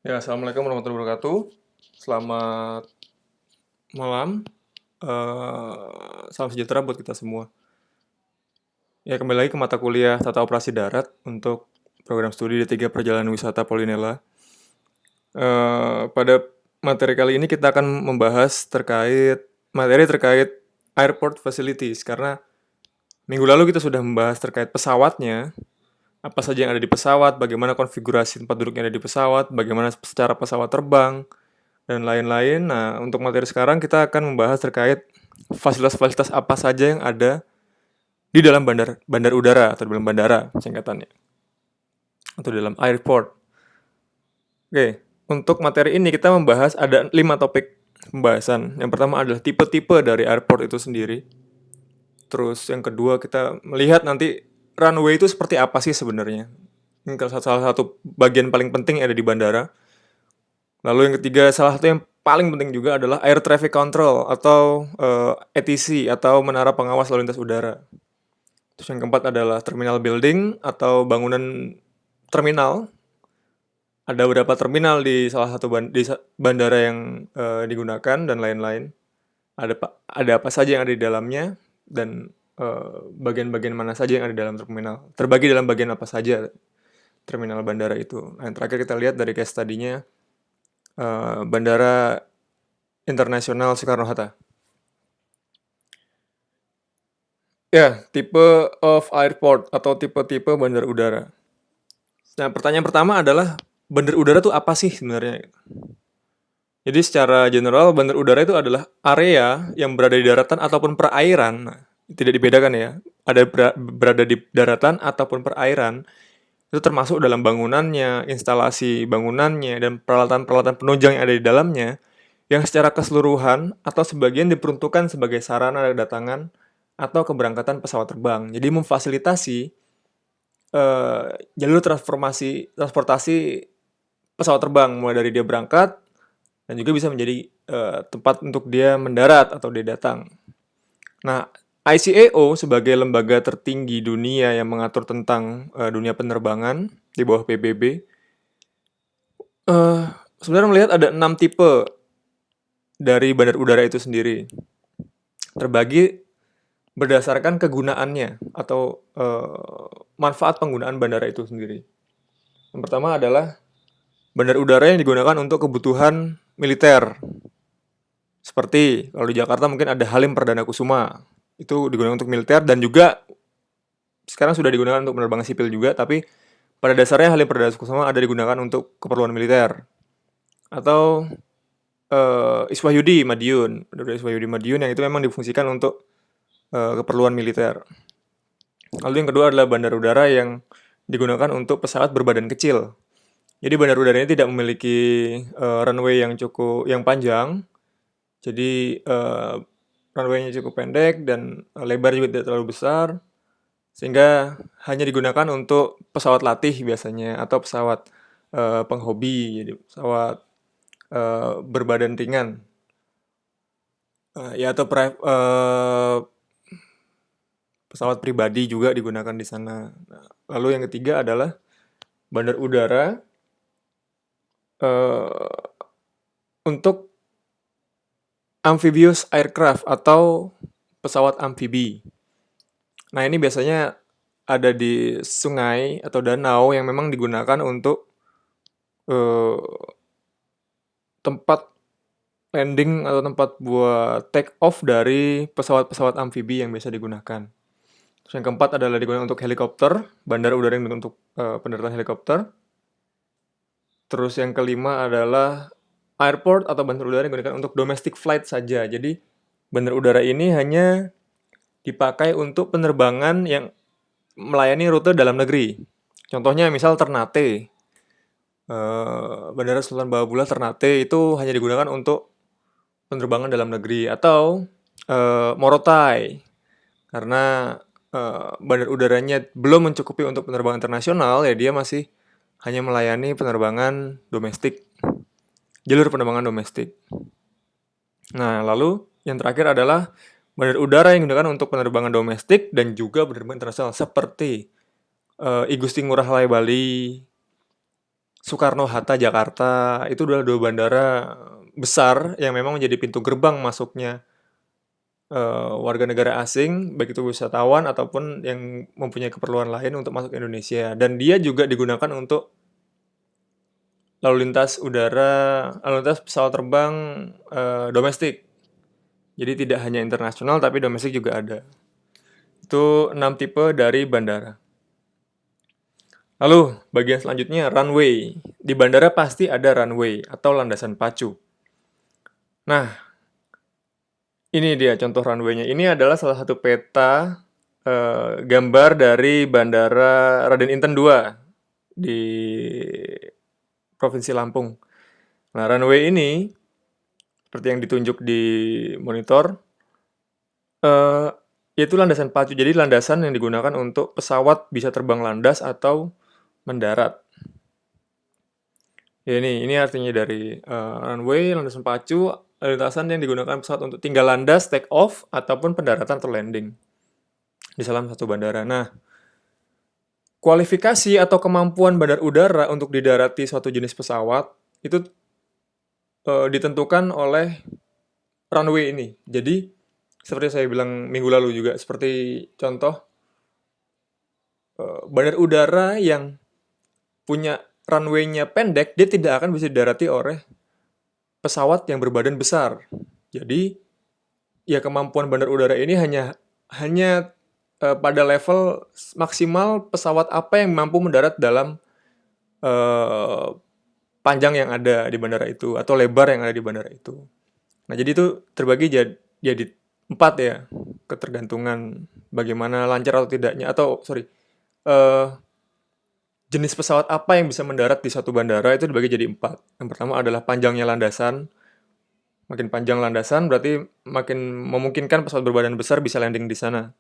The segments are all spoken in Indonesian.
Ya, assalamualaikum warahmatullahi wabarakatuh. Selamat malam. Salam sejahtera buat kita semua. Ya, kembali lagi ke mata kuliah Tata Operasi Darat untuk program studi D3 Perjalanan Wisata Polinela. Pada materi kali ini kita akan membahas materi terkait airport facilities karena minggu lalu kita sudah membahas terkait pesawatnya, apa saja yang ada di pesawat, bagaimana konfigurasi tempat duduk yang ada di pesawat, bagaimana secara pesawat terbang, dan lain-lain. Nah, untuk materi sekarang kita akan membahas terkait fasilitas-fasilitas apa saja yang ada di dalam bandar udara atau di dalam bandara singkatannya atau di dalam airport. Oke, untuk materi ini kita membahas ada 5 topik pembahasan. Yang pertama adalah tipe-tipe dari airport itu sendiri. Terus yang kedua kita melihat nanti runway itu seperti apa sih sebenarnya. Ini salah satu bagian paling penting yang ada di bandara. Lalu yang ketiga, salah satu yang paling penting juga adalah Air Traffic Control atau ATC atau Menara Pengawas Lalu Lintas Udara. Terus yang keempat adalah Terminal Building atau bangunan terminal. Ada beberapa terminal di salah satu bandara yang digunakan dan lain-lain. Ada apa saja yang ada di dalamnya dan bagian-bagian mana saja yang ada di dalam terminal. Terbagi dalam bagian apa saja terminal bandara itu. Nah, yang terakhir kita lihat dari case tadinya Bandara Internasional Soekarno-Hatta. Ya, tipe of airport atau tipe-tipe bandar udara. Nah, pertanyaan pertama adalah bandar udara itu apa sih sebenarnya? Jadi secara general bandar udara itu adalah area yang berada di daratan ataupun perairan. Nah, tidak dibedakan ya. Ada berada di daratan ataupun perairan. Itu termasuk dalam bangunannya, instalasi bangunannya, dan peralatan-peralatan penunjang yang ada di dalamnya yang secara keseluruhan atau sebagian diperuntukkan sebagai sarana kedatangan atau keberangkatan pesawat terbang. Jadi memfasilitasi jalur transportasi pesawat terbang mulai dari dia berangkat dan juga bisa menjadi tempat untuk dia mendarat atau dia datang. Nah, ICAO sebagai lembaga tertinggi dunia yang mengatur tentang dunia penerbangan di bawah PBB, sebenarnya melihat ada 6 tipe dari bandar udara itu sendiri. Terbagi berdasarkan kegunaannya atau manfaat penggunaan bandara itu sendiri. Yang pertama adalah bandar udara yang digunakan untuk kebutuhan militer. Seperti kalau di Jakarta mungkin ada Halim Perdana Kusuma. Itu digunakan untuk militer dan juga sekarang sudah digunakan untuk penerbangan sipil juga, tapi pada dasarnya Halim Perdana Kusuma ada digunakan untuk keperluan militer. Atau Iswahyudi Madiun, Bandara Iswahyudi Madiun yang itu memang difungsikan untuk keperluan militer. Lalu yang kedua adalah bandar udara yang digunakan untuk pesawat berbadan kecil. Jadi bandar udara ini tidak memiliki runway yang panjang. Jadi runway-nya cukup pendek dan lebar juga tidak terlalu besar. Sehingga hanya digunakan untuk pesawat latih biasanya atau pesawat penghobi, jadi pesawat berbadan ringan. Ya atau pesawat pribadi juga digunakan di sana. Nah, lalu yang ketiga adalah bandar udara untuk amphibious aircraft atau pesawat amfibi. Nah, ini biasanya ada di sungai atau danau yang memang digunakan untuk tempat landing atau tempat buat take off dari pesawat-pesawat amfibi yang biasa digunakan. Terus yang keempat adalah digunakan untuk helikopter, bandara udara yang untuk pendaratan helikopter. Terus yang kelima adalah airport atau bandar udara yang digunakan untuk domestic flight saja. Jadi bandar udara ini hanya dipakai untuk penerbangan yang melayani rute dalam negeri. Contohnya misal Ternate. Bandara Sultan Bahabula Ternate itu hanya digunakan untuk penerbangan dalam negeri atau Morotai. Karena bandar udaranya belum mencukupi untuk penerbangan internasional, ya dia masih hanya melayani penerbangan domestik, jalur penerbangan domestik. Nah, lalu yang terakhir adalah bandar udara yang digunakan untuk penerbangan domestik dan juga penerbangan internasional seperti I Gusti Ngurah Rai Bali, Soekarno-Hatta Jakarta itu adalah dua bandara besar yang memang menjadi pintu gerbang masuknya warga negara asing, baik itu wisatawan ataupun yang mempunyai keperluan lain untuk masuk ke Indonesia. Dan dia juga digunakan untuk lalu lintas pesawat terbang domestik. Jadi tidak hanya internasional tapi domestik juga ada. Itu 6 tipe dari bandara. Lalu bagian selanjutnya runway. Di bandara pasti ada runway atau landasan pacu. Nah, ini dia contoh runway-nya. Ini adalah salah satu peta gambar dari Bandara Raden Inten II di Provinsi Lampung. Nah, runway ini seperti yang ditunjuk di monitor, yaitu landasan pacu. Jadi landasan yang digunakan untuk pesawat bisa terbang landas atau mendarat. Ya ini artinya dari runway, landasan pacu, lintasan yang digunakan pesawat untuk tinggal landas, take off, ataupun pendaratan atau landing di salah satu bandara. Nah, kualifikasi atau kemampuan bandar udara untuk didarati suatu jenis pesawat itu ditentukan oleh runway ini. Jadi, seperti saya bilang minggu lalu juga, seperti contoh bandar udara yang punya runway-nya pendek, dia tidak akan bisa didarati oleh pesawat yang berbadan besar. Jadi, ya kemampuan bandar udara ini hanya pada level maksimal pesawat apa yang mampu mendarat dalam panjang yang ada di bandara itu atau lebar yang ada di bandara itu. Nah, jadi itu terbagi jadi 4 ya, ketergantungan bagaimana lancar atau tidaknya eh, jenis pesawat apa yang bisa mendarat di satu bandara itu dibagi jadi 4. Yang pertama adalah panjangnya landasan. Makin panjang landasan berarti makin memungkinkan pesawat berbadan besar bisa landing di sana.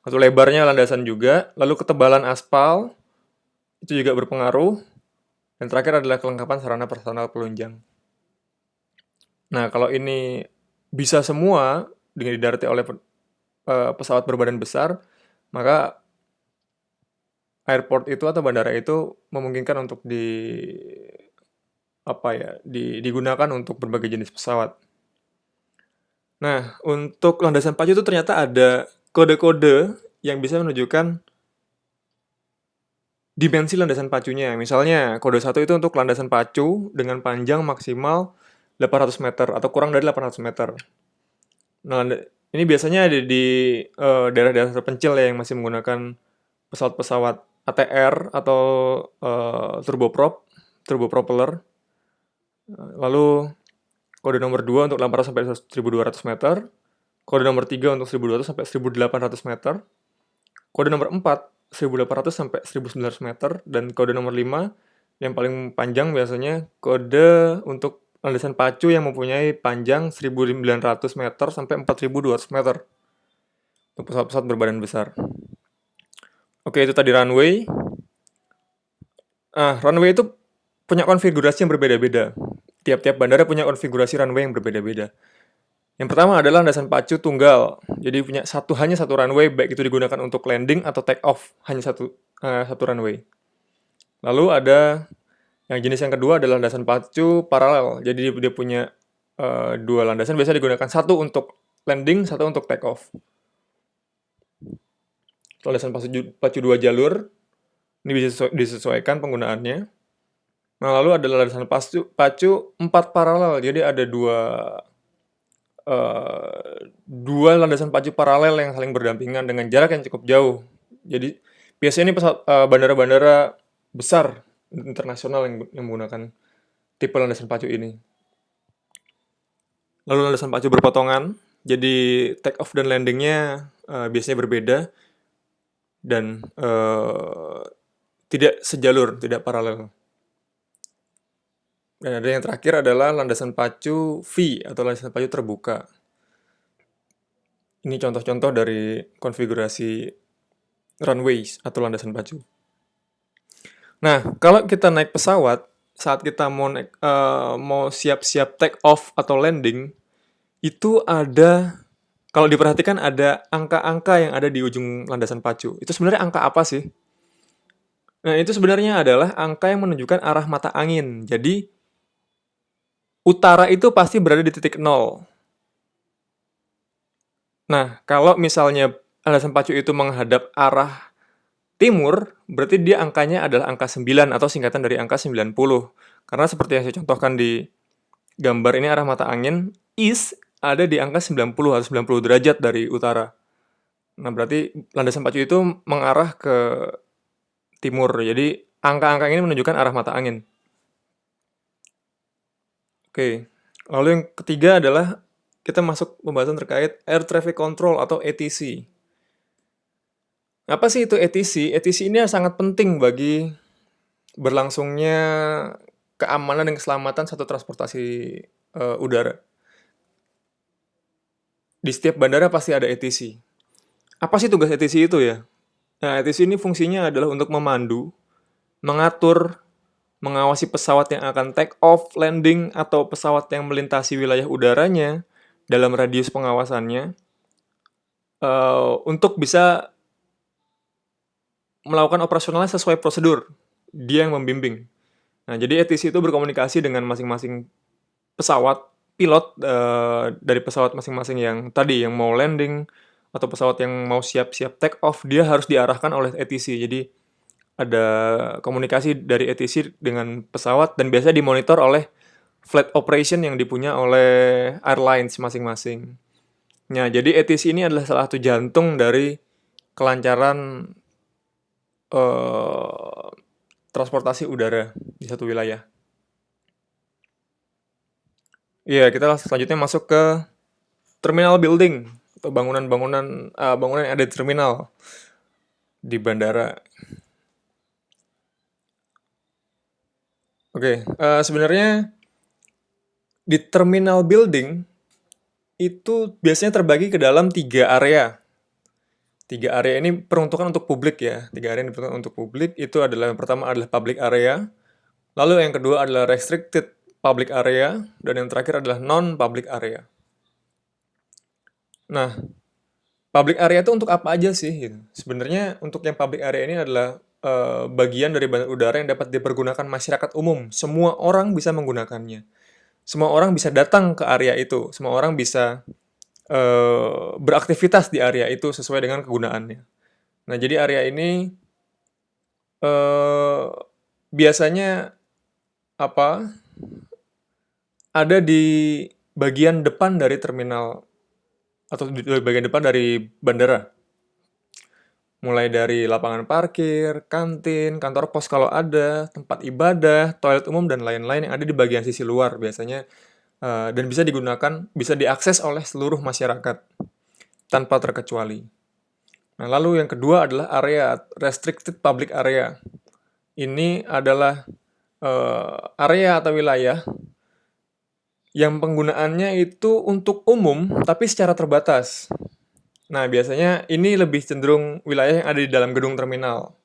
Atau lebarnya landasan juga, lalu ketebalan aspal itu juga berpengaruh. Dan terakhir adalah kelengkapan sarana prasarana pelunjang. Nah, kalau ini bisa semua dengan didarati oleh pesawat berbadan besar, maka airport itu atau bandara itu memungkinkan untuk digunakan untuk berbagai jenis pesawat. Nah, untuk landasan pacu itu ternyata ada kode-kode yang bisa menunjukkan dimensi landasan pacunya. Misalnya, kode 1 itu untuk landasan pacu dengan panjang maksimal 800 meter atau kurang dari 800 meter. Nah, ini biasanya ada di daerah-daerah terpencil ya yang masih menggunakan pesawat-pesawat ATR atau turbopropeller. Lalu kode nomor 2 untuk 800 sampai 1200 meter. Kode nomor 3 untuk 1200 sampai 1800 meter. Kode nomor 4 1800 sampai 1900 meter dan kode nomor 5 yang paling panjang biasanya kode untuk landasan pacu yang mempunyai panjang 1900 meter sampai 4200 meter untuk pesawat-pesawat berbadan besar. Oke, itu tadi runway. Runway itu punya konfigurasi yang berbeda-beda. Tiap-tiap bandara punya konfigurasi runway yang berbeda-beda. Yang pertama adalah landasan pacu tunggal. Jadi punya hanya satu runway, baik itu digunakan untuk landing atau take off, hanya satu runway. Lalu ada jenis yang kedua adalah landasan pacu paralel. Jadi dia punya dua landasan, biasa digunakan satu untuk landing, satu untuk take off. Landasan pacu 2 jalur, ini bisa disesuaikan penggunaannya. Nah, lalu ada landasan pacu 4 paralel. Jadi ada dua landasan pacu paralel yang saling berdampingan dengan jarak yang cukup jauh. Jadi biasanya ini bandara-bandara besar internasional yang menggunakan tipe landasan pacu ini. Lalu landasan pacu berpotongan. Jadi take off dan landingnya biasanya berbeda dan tidak sejalur, tidak paralel. Dan ada yang terakhir adalah landasan pacu V atau landasan pacu terbuka. Ini contoh-contoh dari konfigurasi runways atau landasan pacu. Nah, kalau kita naik pesawat, saat kita mau siap-siap take off atau landing, itu kalau diperhatikan ada angka-angka yang ada di ujung landasan pacu. Itu sebenarnya angka apa sih? Nah, itu sebenarnya adalah angka yang menunjukkan arah mata angin. Jadi, utara itu pasti berada di titik nol. Nah, kalau misalnya landasan pacu itu menghadap arah timur, berarti dia angkanya adalah angka 9 atau singkatan dari angka 90. Karena seperti yang saya contohkan di gambar ini arah mata angin, east ada di angka 90 atau 90 derajat dari utara. Nah, berarti landasan pacu itu mengarah ke timur. Jadi, angka-angka ini menunjukkan arah mata angin. Oke. Lalu yang ketiga adalah kita masuk pembahasan terkait Air Traffic Control atau ATC. Apa sih itu ATC? ATC ini sangat penting bagi berlangsungnya keamanan dan keselamatan satu transportasi udara. Di setiap bandara pasti ada ATC. Apa sih tugas ATC itu ya? Nah, ATC ini fungsinya adalah untuk memandu, mengatur, mengawasi pesawat yang akan take off, landing, atau pesawat yang melintasi wilayah udaranya dalam radius pengawasannya untuk bisa melakukan operasionalnya sesuai prosedur. Dia yang membimbing. Nah, jadi ATC itu berkomunikasi dengan masing-masing pesawat, pilot dari pesawat masing-masing yang tadi yang mau landing atau pesawat yang mau siap-siap take off, dia harus diarahkan oleh ATC. Jadi ada komunikasi dari ATC dengan pesawat dan biasanya dimonitor oleh flight operation yang dipunya oleh airlines masing-masing. Nah, jadi ATC ini adalah salah satu jantung dari kelancaran eh, transportasi udara di satu wilayah. Iya, kita selanjutnya masuk ke terminal building atau bangunan yang ada di terminal di bandara. Oke, sebenarnya di terminal building itu biasanya terbagi ke dalam 3 area. 3 area ini peruntukan untuk publik ya. 3 area ini diperuntukkan untuk publik itu adalah yang pertama adalah public area, lalu yang kedua adalah restricted public area, dan yang terakhir adalah non-public area. Nah, public area itu untuk apa aja sih? Gitu. Sebenarnya untuk yang public area ini adalah bagian dari bandar udara yang dapat dipergunakan masyarakat umum. Semua orang bisa menggunakannya. Semua orang bisa datang ke area itu. Semua orang bisa beraktivitas di area itu sesuai dengan kegunaannya. Nah, jadi area ini eh, biasanya apa? Ada di bagian depan dari terminal atau di bagian depan dari bandara. Mulai dari lapangan parkir, kantin, kantor pos kalau ada, tempat ibadah, toilet umum, dan lain-lain yang ada di bagian sisi luar biasanya. Dan bisa digunakan, bisa diakses oleh seluruh masyarakat tanpa terkecuali. Nah, lalu yang kedua adalah area restricted public area. Ini adalah area atau wilayah yang penggunaannya itu untuk umum tapi secara terbatas. Nah, biasanya ini lebih cenderung wilayah yang ada di dalam gedung terminal.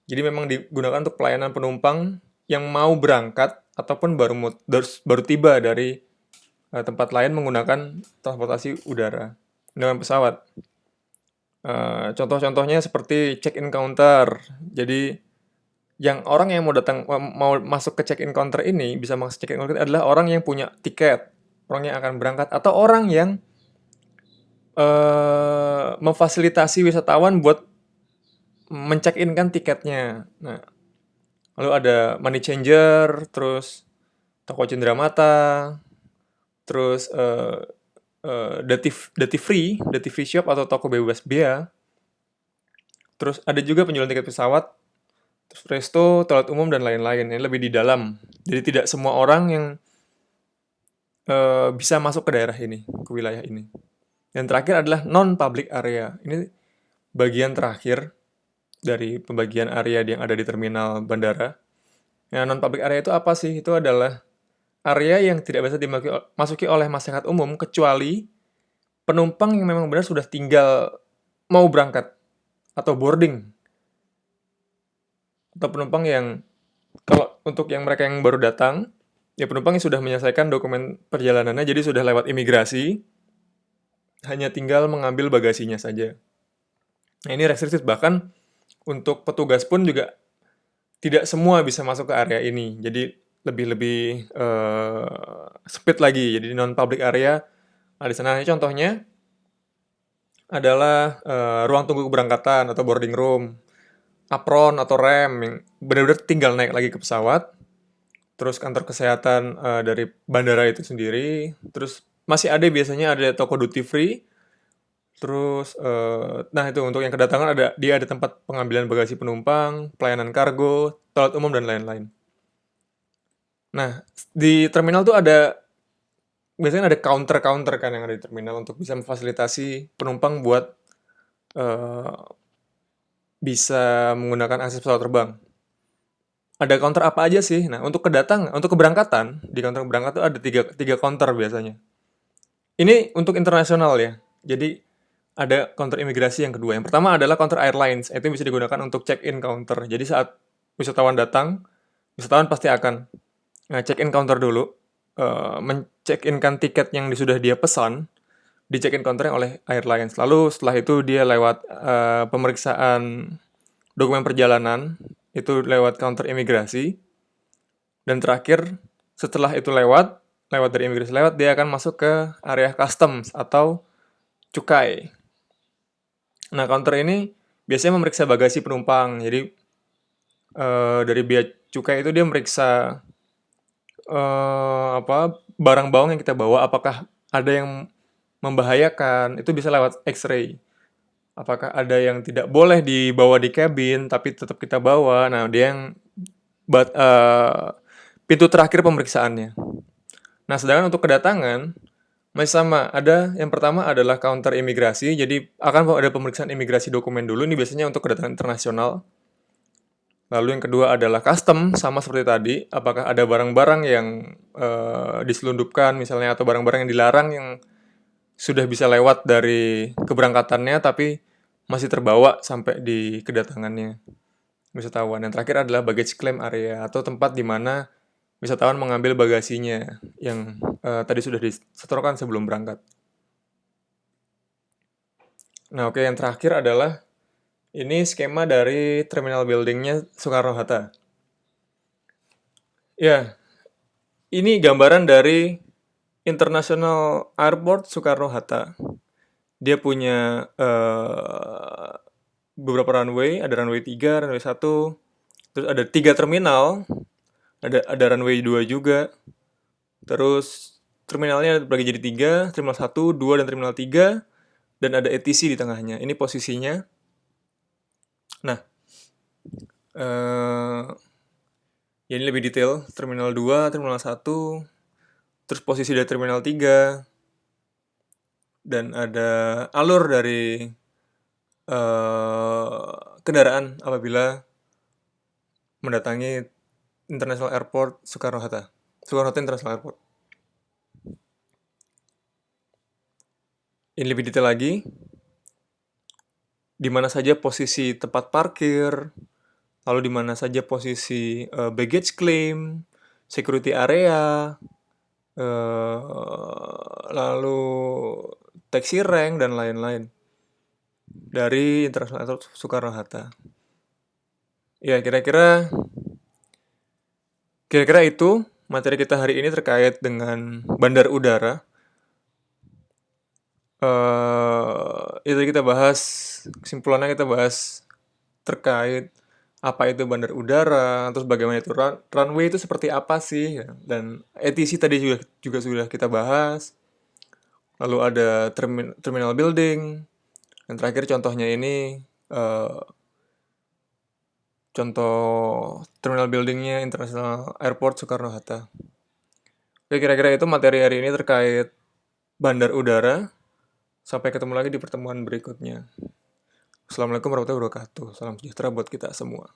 Jadi memang digunakan untuk pelayanan penumpang yang mau berangkat ataupun baru tiba dari tempat lain menggunakan transportasi udara dengan pesawat. Contoh-contohnya seperti check-in counter. Jadi yang orang yang mau masuk ke check-in counter ini bisa masuk check-in counter adalah orang yang punya tiket, orang yang akan berangkat atau orang yang memfasilitasi wisatawan buat men-check-in kan tiketnya. Nah, lalu ada money changer, terus toko cenderamata, terus duty free shop atau toko bebas bea. Terus ada juga penjualan tiket pesawat, terus resto, toilet umum, dan lain-lain. Ini lebih di dalam. Jadi tidak semua orang yang bisa masuk ke daerah ini, ke wilayah ini. Yang terakhir adalah non-public area. Ini bagian terakhir dari pembagian area yang ada di terminal bandara. Nah, non-public area itu apa sih? Itu adalah area yang tidak bisa dimasuki oleh masyarakat umum kecuali penumpang yang memang benar sudah tinggal mau berangkat atau boarding. Atau penumpang yang kalau untuk yang mereka yang baru datang, ya penumpang yang sudah menyelesaikan dokumen perjalanannya jadi sudah lewat imigrasi, hanya tinggal mengambil bagasinya saja. Nah, ini restricted, bahkan untuk petugas pun juga tidak semua bisa masuk ke area ini. Jadi lebih sempit lagi. Jadi non public area di sana. Ini contohnya adalah ruang tunggu keberangkatan atau boarding room, apron atau rem yang benar-benar tinggal naik lagi ke pesawat. Terus kantor kesehatan dari bandara itu sendiri. Terus masih ada biasanya ada toko duty free. Terus, nah itu untuk yang kedatangan dia ada tempat pengambilan bagasi penumpang, pelayanan kargo, toilet umum dan lain-lain. Nah, di terminal tuh biasanya ada counter-counter kan yang ada di terminal untuk bisa memfasilitasi penumpang buat eh, bisa menggunakan akses pesawat terbang. Ada counter apa aja sih? Nah, untuk keberangkatan, di counter keberangkatan tuh ada tiga counter biasanya. Ini untuk internasional ya. Jadi ada counter imigrasi yang kedua. Yang pertama adalah counter airlines. Itu bisa digunakan untuk check-in counter. Jadi saat wisatawan datang, wisatawan pasti akan check-in counter dulu, men-check-in-kan tiket yang sudah dia pesan di check-in counter oleh airlines. Lalu setelah itu dia lewat pemeriksaan dokumen perjalanan, itu lewat counter imigrasi. Dan terakhir, setelah itu lewat dari imigrasi dia akan masuk ke area customs atau cukai. Nah, counter ini biasanya memeriksa bagasi penumpang. Jadi dari bea cukai itu dia meriksa barang bawang yang kita bawa, apakah ada yang membahayakan. Itu bisa lewat X-ray. Apakah ada yang tidak boleh dibawa di kabin tapi tetap kita bawa. Nah, dia yang pintu terakhir pemeriksaannya. Nah, sedangkan untuk kedatangan masih sama. Yang pertama adalah counter imigrasi. Jadi akan ada pemeriksaan imigrasi dokumen dulu. Ini biasanya untuk kedatangan internasional. Lalu yang kedua adalah custom, sama seperti tadi. Apakah ada barang-barang yang diselundupkan misalnya, atau barang-barang yang dilarang yang sudah bisa lewat dari keberangkatannya tapi masih terbawa sampai di kedatangannya wisatawan. Yang terakhir adalah baggage claim area atau tempat di mana wisatawan mengambil bagasinya yang tadi sudah disetorkan sebelum berangkat. Nah, oke, yang terakhir adalah ini skema dari terminal buildingnya Soekarno-Hatta. Ya, ini gambaran dari International Airport Soekarno-Hatta. Dia punya beberapa runway, ada runway 3, runway 1, terus ada 3 terminal, ada runway 2 juga. Terus terminalnya bagi jadi 3, terminal 1, 2, dan terminal 3, dan ada ATC di tengahnya. Ini posisinya. Nah, ya ini lebih detail. Terminal 2, terminal 1, terus posisi dari terminal 3, dan ada alur dari kendaraan apabila mendatangi International Airport Soekarno-Hatta International Airport. Ini lebih detail lagi. Di mana saja posisi tempat parkir, lalu di mana saja posisi baggage claim, security area, lalu taxi rank dan lain-lain dari International Airport Soekarno-Hatta. Ya, kira-kira itu materi kita hari ini terkait dengan bandar udara. Itu kita bahas, kesimpulannya kita bahas terkait apa itu bandar udara, terus bagaimana itu runway itu seperti apa sih, dan ATC tadi juga sudah kita bahas. Lalu ada terminal building, dan terakhir contohnya ini contoh terminal buildingnya International Airport Soekarno-Hatta. Oke, kira-kira itu materi hari ini terkait bandar udara. Sampai ketemu lagi di pertemuan berikutnya. Assalamualaikum warahmatullahi wabarakatuh. Salam sejahtera buat kita semua.